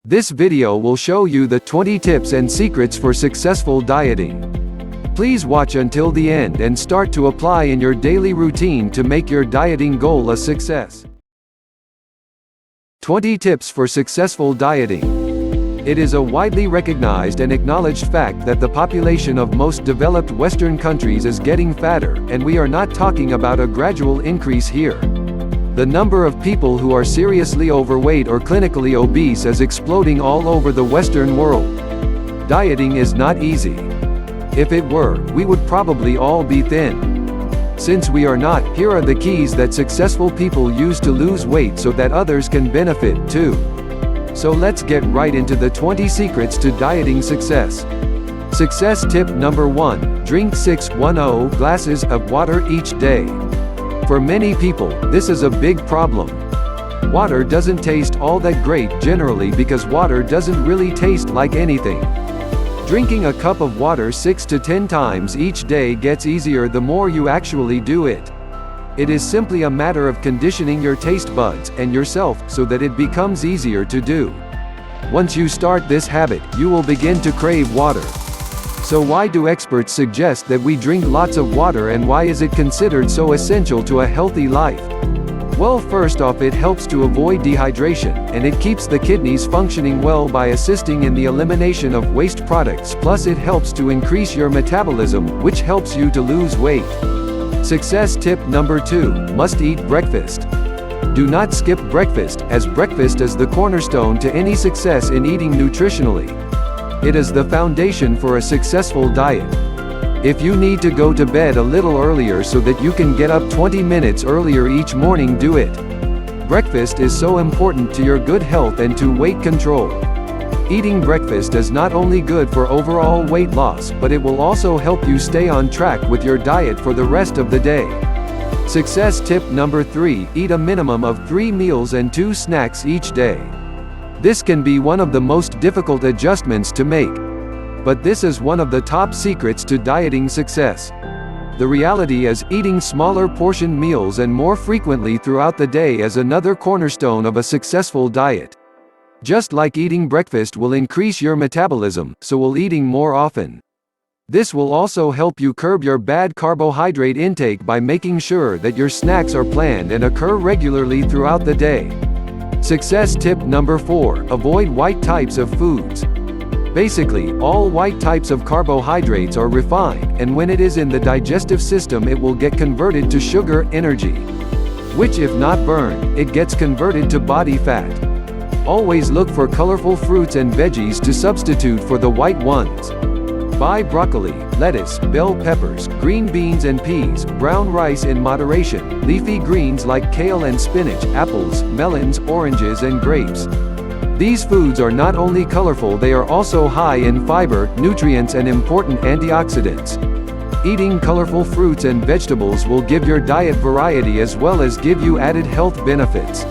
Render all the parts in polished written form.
This video will show you the 20 tips and secrets for successful dieting. Please watch until the end and start to apply in your daily routine to make your dieting goal a success. 20 tips for successful dieting. It is a widely recognized and acknowledged fact that the population of most developed Western countries is getting fatter, and we are not talking about a gradual increase here. The number of people who are seriously overweight or clinically obese is exploding all over the Western world. Dieting is not easy. If it were, we would probably all be thin. Since we are not, here are the keys that successful people use to lose weight so that others can benefit too. So let's get right into the 20 secrets to dieting success. Success tip number 1: drink 610 glasses of water each day. For many people, this is a big problem. Water doesn't taste all that great generally because water doesn't really taste like anything. Drinking a cup of water 6 to 10 times each day gets easier the more you actually do it. It is simply a matter of conditioning your taste buds and yourself so that it becomes easier to do. Once you start this habit, you will begin to crave water. So why do experts suggest that we drink lots of water, and why is it considered so essential to a healthy life? Well, first off, it helps to avoid dehydration, and it keeps the kidneys functioning well by assisting in the elimination of waste products. Plus it helps to increase your metabolism, which helps you to lose weight. Success tip number 2: must eat breakfast. Do not skip breakfast, as breakfast is the cornerstone to any success in eating nutritionally. It is the foundation for a successful diet. If you need to go to bed a little earlier so that you can get up 20 minutes earlier each morning, do it. Breakfast is so important to your good health and to weight control. Eating breakfast is not only good for overall weight loss, but it will also help you stay on track with your diet for the rest of the day. Success tip number 3: eat a minimum of 3 meals and 2 snacks each day. This can be one of the most difficult adjustments to make. But this is one of the top secrets to dieting success. The reality is, eating smaller portion meals and more frequently throughout the day is another cornerstone of a successful diet. Just like eating breakfast will increase your metabolism, so will eating more often. This will also help you curb your bad carbohydrate intake by making sure that your snacks are planned and occur regularly throughout the day. Success tip number 4: avoid white types of foods. Basically, all white types of carbohydrates are refined, and when it is in the digestive system it will get converted to sugar, energy. Which, if not burned, it gets converted to body fat. Always look for colorful fruits and veggies to substitute for the white ones. Buy broccoli, lettuce, bell peppers, green beans and peas, brown rice in moderation, leafy greens like kale and spinach, apples, melons, oranges and grapes. These foods are not only colorful, they are also high in fiber, nutrients and important antioxidants. Eating colorful fruits and vegetables will give your diet variety as well as give you added health benefits.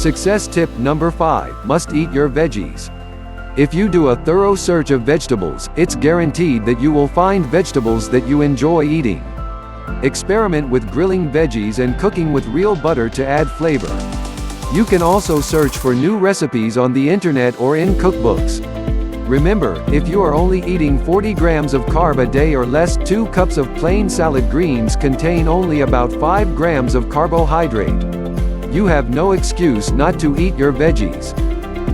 Success tip number 5: must eat your veggies. If you do a thorough search of vegetables, it's guaranteed that you will find vegetables that you enjoy eating. Experiment with grilling veggies and cooking with real butter to add flavor. You can also search for new recipes on the internet or in cookbooks. Remember, if you are only eating 40 grams of carb a day or less, 2 cups of plain salad greens contain only about 5 grams of carbohydrate. You have no excuse not to eat your veggies.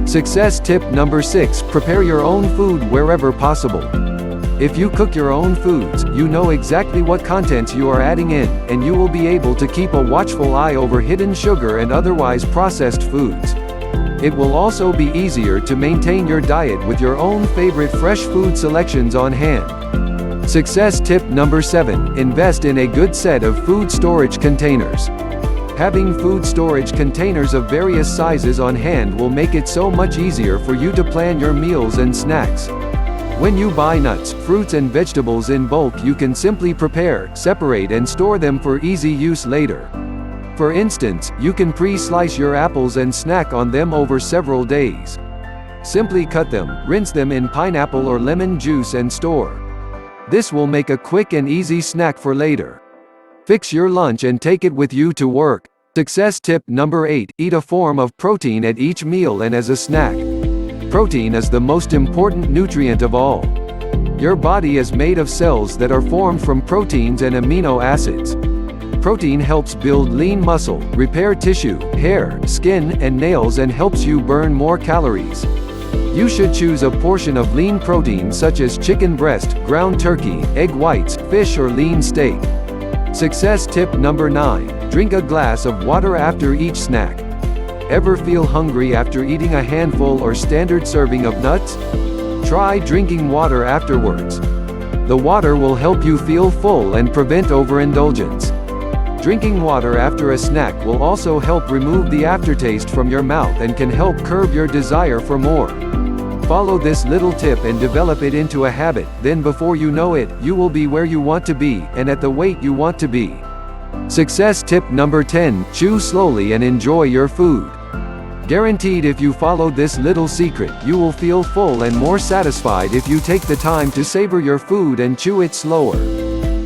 Success tip number 6: prepare your own food wherever possible. If you cook your own foods, you know exactly what contents you are adding in, and you will be able to keep a watchful eye over hidden sugar and otherwise processed foods. It will also be easier to maintain your diet with your own favorite fresh food selections on hand. Success tip number 7: invest in a good set of food storage containers. Having food storage containers of various sizes on hand will make it so much easier for you to plan your meals and snacks. When you buy nuts, fruits and vegetables in bulk, you can simply prepare, separate and store them for easy use later. For instance, you can pre-slice your apples and snack on them over several days. Simply cut them, rinse them in pineapple or lemon juice and store. This will make a quick and easy snack for later. Fix your lunch and take it with you to work. Success tip number 8: eat a form of protein at each meal and as a snack. Protein is the most important nutrient of all. Your body is made of cells that are formed from proteins and amino acids. Protein helps build lean muscle, repair tissue, hair, skin, and nails, and helps you burn more calories. You should choose a portion of lean protein such as chicken breast, ground turkey, egg whites, fish, or lean steak. Success tip number 9. Drink a glass of water after each snack. Ever feel hungry after eating a handful or standard serving of nuts? Try drinking water afterwards. The water will help you feel full and prevent overindulgence. Drinking water after a snack will also help remove the aftertaste from your mouth and can help curb your desire for more. Follow this little tip and develop it into a habit, then before you know it, you will be where you want to be, and at the weight you want to be. Success tip number 10. Chew slowly and enjoy your food. Guaranteed, if you follow this little secret, you will feel full and more satisfied if you take the time to savor your food and chew it slower.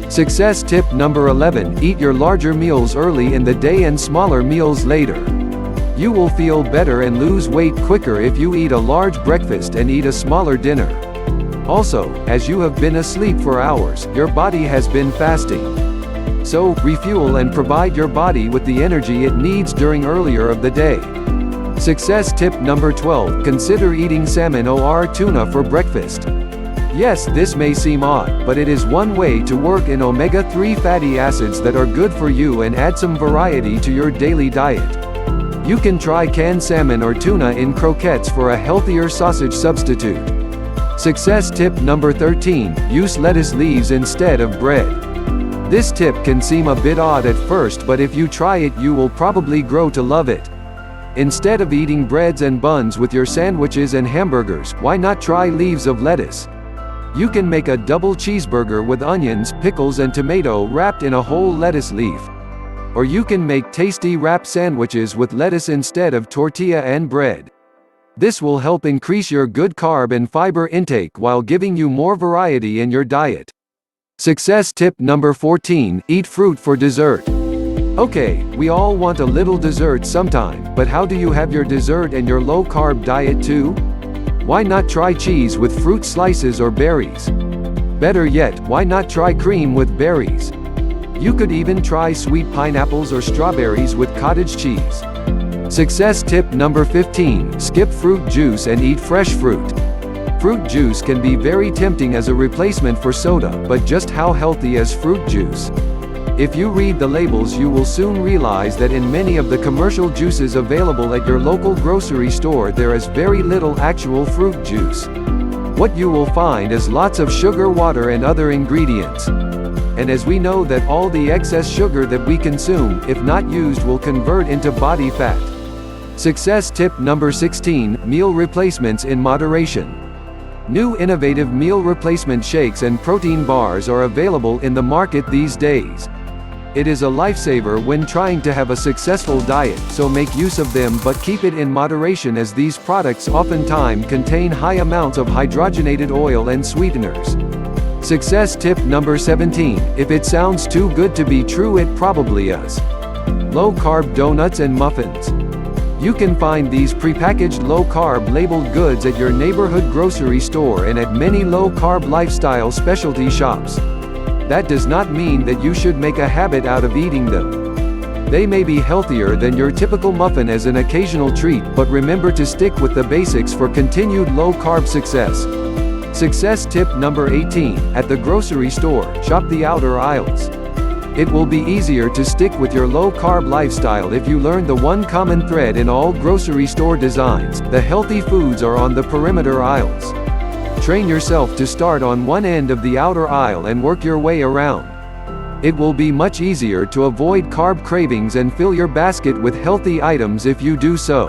Success tip number 11. Eat your larger meals early in the day and smaller meals later. You will feel better and lose weight quicker if you eat a large breakfast and eat a smaller dinner. Also, as you have been asleep for hours, your body has been fasting. So, refuel and provide your body with the energy it needs during earlier of the day. Success tip number 12. Consider eating salmon or tuna for breakfast. Yes, this may seem odd, but it is one way to work in omega-3 fatty acids that are good for you and add some variety to your daily diet. You can try canned salmon or tuna in croquettes for a healthier sausage substitute. Success tip number 13. Use lettuce leaves instead of bread. This tip can seem a bit odd at first, but if you try it you will probably grow to love it. Instead of eating breads and buns with your sandwiches and hamburgers, why not try leaves of lettuce? You can make a double cheeseburger with onions, pickles, and tomato wrapped in a whole lettuce leaf. Or you can make tasty wrap sandwiches with lettuce instead of tortilla and bread. This will help increase your good carb and fiber intake while giving you more variety in your diet. Success tip number 14. Eat fruit for dessert. Okay, we all want a little dessert sometime, but how do you have your dessert and your low-carb diet too? Why not try cheese with fruit slices or berries? Better yet, why not try cream with berries? You could even try sweet pineapples or strawberries with cottage cheese. Success tip number 15. Skip fruit juice and eat fresh fruit. Fruit juice can be very tempting as a replacement for soda, but just how healthy is fruit juice? If you read the labels you will soon realize that in many of the commercial juices available at your local grocery store there is very little actual fruit juice. What you will find is lots of sugar, water, and other ingredients. And as we know that all the excess sugar that we consume, if not used, will convert into body fat. Success tip number 16. Meal replacements in moderation. New innovative meal replacement shakes and protein bars are available in the market these days. It is a lifesaver when trying to have a successful diet, so make use of them, but keep it in moderation as these products oftentimes contain high amounts of hydrogenated oil and sweeteners. Success tip number 17. If it sounds too good to be true, it probably is. Low-carb donuts and muffins. You can find these prepackaged low-carb labeled goods at your neighborhood grocery store and at many low-carb lifestyle specialty shops. That does not mean that you should make a habit out of eating them. They may be healthier than your typical muffin as an occasional treat, but remember to stick with the basics for continued low-carb success. Success tip number 18. At the grocery store, shop the outer aisles. It will be easier to stick with your low-carb lifestyle if you learn the one common thread in all grocery store designs: the healthy foods are on the perimeter aisles. Train yourself to start on one end of the outer aisle and work your way around. It will be much easier to avoid carb cravings and fill your basket with healthy items if you do so.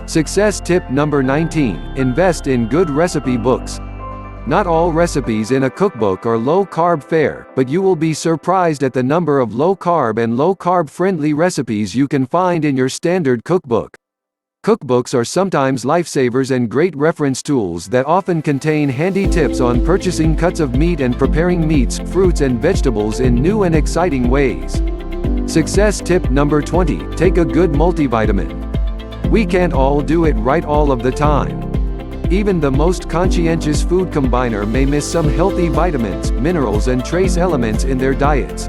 Success tip number 19. Invest in good recipe books. Not all recipes in a cookbook are low-carb fare, but you will be surprised at the number of low-carb and low-carb friendly recipes you can find in your standard cookbook. Cookbooks are sometimes lifesavers and great reference tools that often contain handy tips on purchasing cuts of meat and preparing meats, fruits, and vegetables in new and exciting ways. Success tip number 20. Take a good multivitamin. We can't all do it right all of the time. Even the most conscientious food combiner may miss some healthy vitamins, minerals and trace elements in their diets.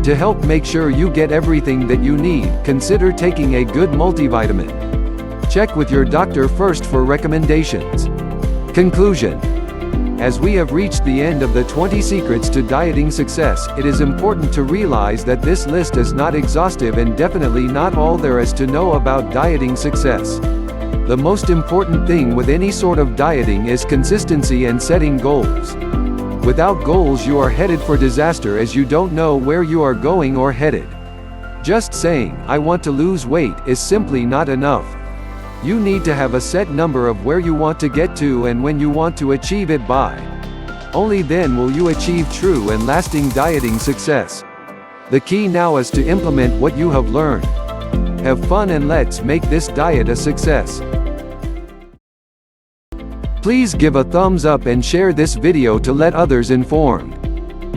To help make sure you get everything that you need, consider taking a good multivitamin. Check with your doctor first for recommendations. Conclusion. As we have reached the end of the 20 secrets to dieting success, it is important to realize that this list is not exhaustive and definitely not all there is to know about dieting success. The most important thing with any sort of dieting is consistency and setting goals. Without goals, you are headed for disaster as you don't know where you are going or headed. Just saying, "I want to lose weight," is simply not enough. You need to have a set number of where you want to get to and when you want to achieve it by. Only then will you achieve true and lasting dieting success. The key now is to implement what you have learned. Have fun and let's make this diet a success. Please give a thumbs up and share this video to let others informed.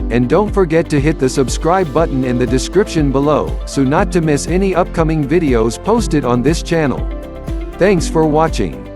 And don't forget to hit the subscribe button in the description below, so not to miss any upcoming videos posted on this channel. Thanks for watching.